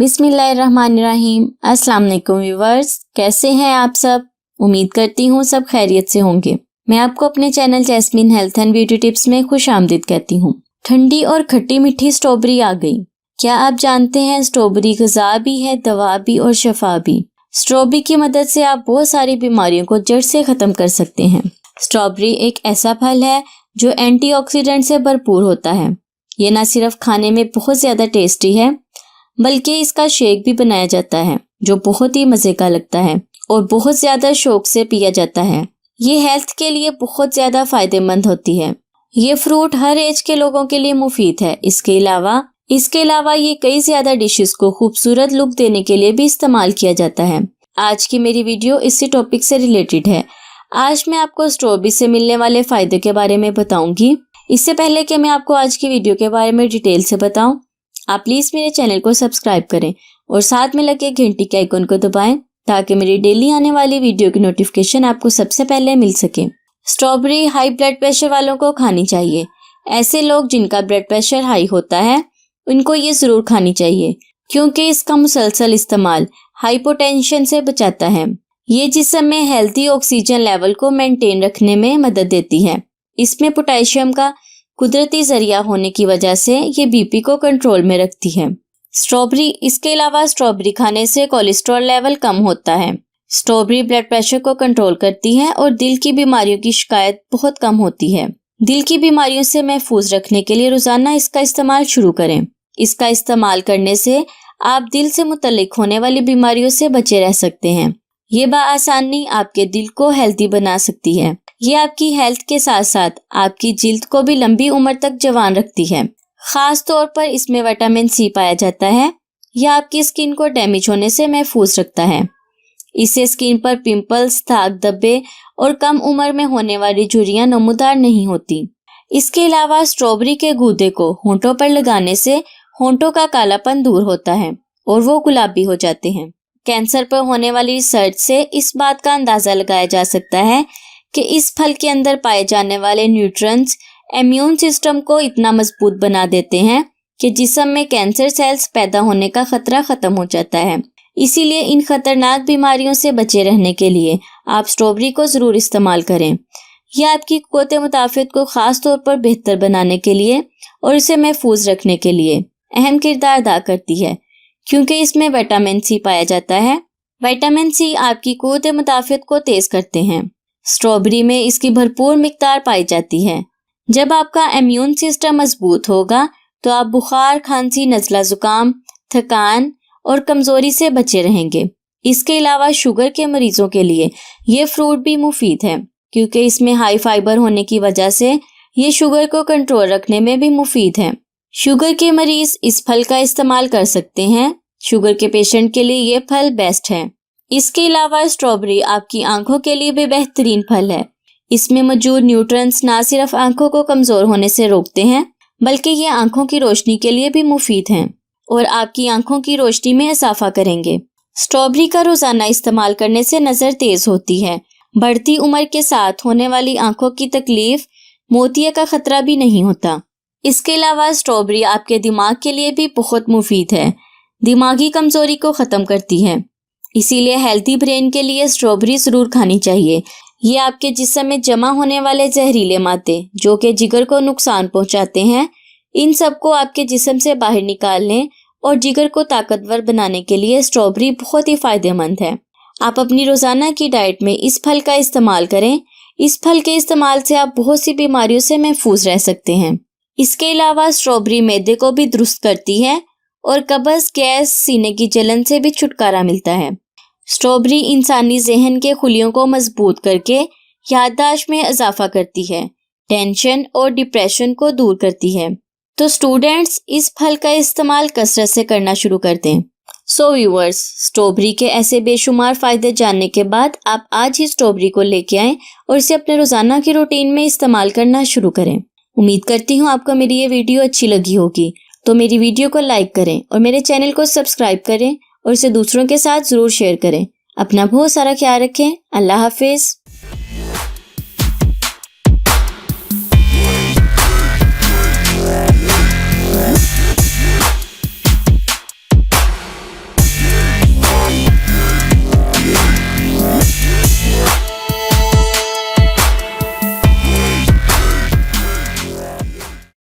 बिस्मिल्लाहिर्रहमानिर्रहीम। अस्सलाम वालेकुम व्यूअर्स, कैसे हैं आप सब? उम्मीद करती हूँ सब खैरियत से होंगे। मैं आपको अपने channel jasmine health and beauty tips में खुश आमदीद कहती हूँ। ठंडी और खट्टी मीठी स्ट्रॉबेरी आ गई। क्या आप जानते हैं स्ट्रॉबेरी ग़िज़ा भी है, दवा भी और शफा भी। स्ट्रॉबेरी की मदद से आप बहुत सारी बीमारियों को जड़ से ख़त्म कर सकते हैं। स्ट्रॉबेरी एक ऐसा फल है जो एंटीऑक्सीडेंट से भरपूर होता है। ये न सिर्फ खाने में बहुत ज़्यादा टेस्टी है बल्कि इसका शेक भी बनाया जाता है जो बहुत ही मज़े का लगता है और बहुत ज़्यादा शौक से पिया जाता है। ये हेल्थ के लिए बहुत ज़्यादा फ़ायदेमंद होती है। ये फ्रूट हर एज के लोगों के लिए मुफीद है। इसके अलावा ये कई ज़्यादा डिशेस को खूबसूरत लुक देने के लिए भी इस्तेमाल किया जाता है। आज की मेरी वीडियो इसी टॉपिक से रिलेटेड है। आज मैं आपको स्ट्रॉबेरी से मिलने वाले फ़ायदे के बारे में बताऊंगी। इससे पहले कि मैं आपको आज की वीडियो के बारे में डिटेल से बताऊं, आप प्लीज़ मेरे चैनल को सब्सक्राइब करें और साथ में लगे घंटी के आइकन को दबाएं ताकि मेरी डेली आने वाली वीडियो की नोटिफिकेशन आपको सबसे पहले मिल सके। स्ट्रॉबेरी हाई ब्लड प्रेशर वालों को खानी चाहिए। ऐसे लोग जिनका ब्लड प्रेशर हाई होता है उनको ये ज़रूर खानी चाहिए क्योंकि इसका मुसलसल इस्तेमाल हाइपोटेंशन से बचाता है। ये जिस्म में हेल्थी ऑक्सीजन लेवल को मेंटेन रखने में मदद देती है। इसमें पोटेशियम का कुदरती जरिया होने की वजह से ये बीपी को कंट्रोल में रखती है। इसके अलावा स्ट्रॉबेरी खाने से कोलेस्ट्रॉल लेवल कम होता है। स्ट्रॉबेरी ब्लड प्रेशर को कंट्रोल करती है और दिल की बीमारियों की शिकायत बहुत कम होती है। दिल की बीमारियों से महफूज रखने के लिए रोजाना इसका इस्तेमाल शुरू करें। इसका इस्तेमाल करने से आप दिल से मुतल्लिक होने वाली बीमारियों से बचे रह सकते हैं। ये बआसानी आपके दिल को हेल्दी बना सकती है। ये आपकी हेल्थ के साथ साथ आपकी जिल्द को भी लंबी उम्र तक जवान रखती है। खास तौर पर इसमें विटामिन सी पाया जाता है। यह आपकी स्किन को डैमेज होने से महफूज रखता है। इससे स्किन पर पिंपल्स, दाग धब्बे और कम उम्र में होने वाली झुर्रियां नमूदार नहीं होती। इसके अलावा स्ट्रॉबेरी के गूदे को होंठों पर लगाने से होंठों का कालापन दूर होता है और वो गुलाबी हो जाते हैं। कैंसर पर होने वाली रिसर्च से इस बात का अंदाजा लगाया जा सकता है कि इस फल के अंदर पाए जाने वाले न्यूट्रिएंट्स इम्यून सिस्टम को इतना मजबूत बना देते हैं कि जिस्म में कैंसर सेल्स पैदा होने का खतरा खत्म हो जाता है। इसीलिए इन खतरनाक बीमारियों से बचे रहने के लिए आप स्ट्रॉबेरी को ज़रूर इस्तेमाल करें। यह आपकी क़ुव्वत मुदाफ़त को ख़ास तौर पर बेहतर बनाने के लिए और इसे महफूज रखने के लिए अहम किरदार अदा करती है क्योंकि इसमें विटामिन सी पाया जाता है। विटामिन सी आपकी क़ुव्वत मुदाफ़त को तेज़ करते हैं। स्ट्रॉबेरी में इसकी भरपूर मिकदार पाई जाती है। जब आपका इम्यून सिस्टम मजबूत होगा तो आप बुखार, खांसी, नज़ला ज़ुकाम, थकान और कमज़ोरी से बचे रहेंगे। इसके अलावा शुगर के मरीजों के लिए ये फ्रूट भी मुफीद है क्योंकि इसमें हाई फाइबर होने की वजह से ये शुगर को कंट्रोल रखने में भी मुफीद है। शुगर के मरीज इस फल का इस्तेमाल कर सकते हैं। शुगर के पेशेंट के लिए ये फल बेस्ट है। इसके अलावा स्ट्रॉबेरी आपकी आंखों के लिए भी बेहतरीन फल है। इसमें मौजूद न्यूट्रिएंट्स ना सिर्फ आंखों को कमज़ोर होने से रोकते हैं बल्कि ये आंखों की रोशनी के लिए भी मुफीद हैं और आपकी आंखों की रोशनी में इजाफा करेंगे। स्ट्रॉबेरी का रोज़ाना इस्तेमाल करने से नज़र तेज़ होती है। बढ़ती उम्र के साथ होने वाली आंखों की तकलीफ, मोतिया का खतरा भी नहीं होता। इसके अलावा स्ट्रॉबेरी आपके दिमाग के लिए भी बहुत मुफीद है। दिमागी कमज़ोरी को ख़त्म करती है। इसीलिए हेल्थी ब्रेन के लिए स्ट्रॉबेरी ज़रूर खानी चाहिए। ये आपके जिस्म में जमा होने वाले जहरीले मादे जो कि जिगर को नुकसान पहुंचाते हैं, इन सब को आपके जिस्म से बाहर निकालने और जिगर को ताकतवर बनाने के लिए स्ट्रॉबेरी बहुत ही फ़ायदेमंद है। आप अपनी रोज़ाना की डाइट में इस फल का इस्तेमाल करें। इस फल के इस्तेमाल से आप बहुत सी बीमारियों से महफूज रह सकते हैं। इसके अलावा स्ट्रॉबेरी मैदे को भी दुरुस्त करती है और कब्ज़, गैस, सीने की जलन से भी छुटकारा मिलता है। स्ट्रॉबेरी इंसानी जहन के खुलियों को मजबूत करके याददाश्त में इजाफा करती है, टेंशन और डिप्रेशन को दूर करती है। तो स्टूडेंट्स इस फल का इस्तेमाल कसरत से करना शुरू कर दें। सो व्यूअर्स, स्ट्रॉबेरी के ऐसे बेशुमार फ़ायदे जानने के बाद आप आज ही स्ट्रॉबेरी को लेके आएँ और इसे अपने रोज़ाना की रूटीन में इस्तेमाल करना शुरू करें। उम्मीद करती हूँ आपको मेरी ये वीडियो अच्छी लगी होगी। तो मेरी वीडियो को लाइक करें और मेरे चैनल को सब्सक्राइब करें और इसे दूसरों के साथ ज़रूर शेयर करें। अपना बहुत सारा ख्याल रखें। अल्लाह हाफिज़।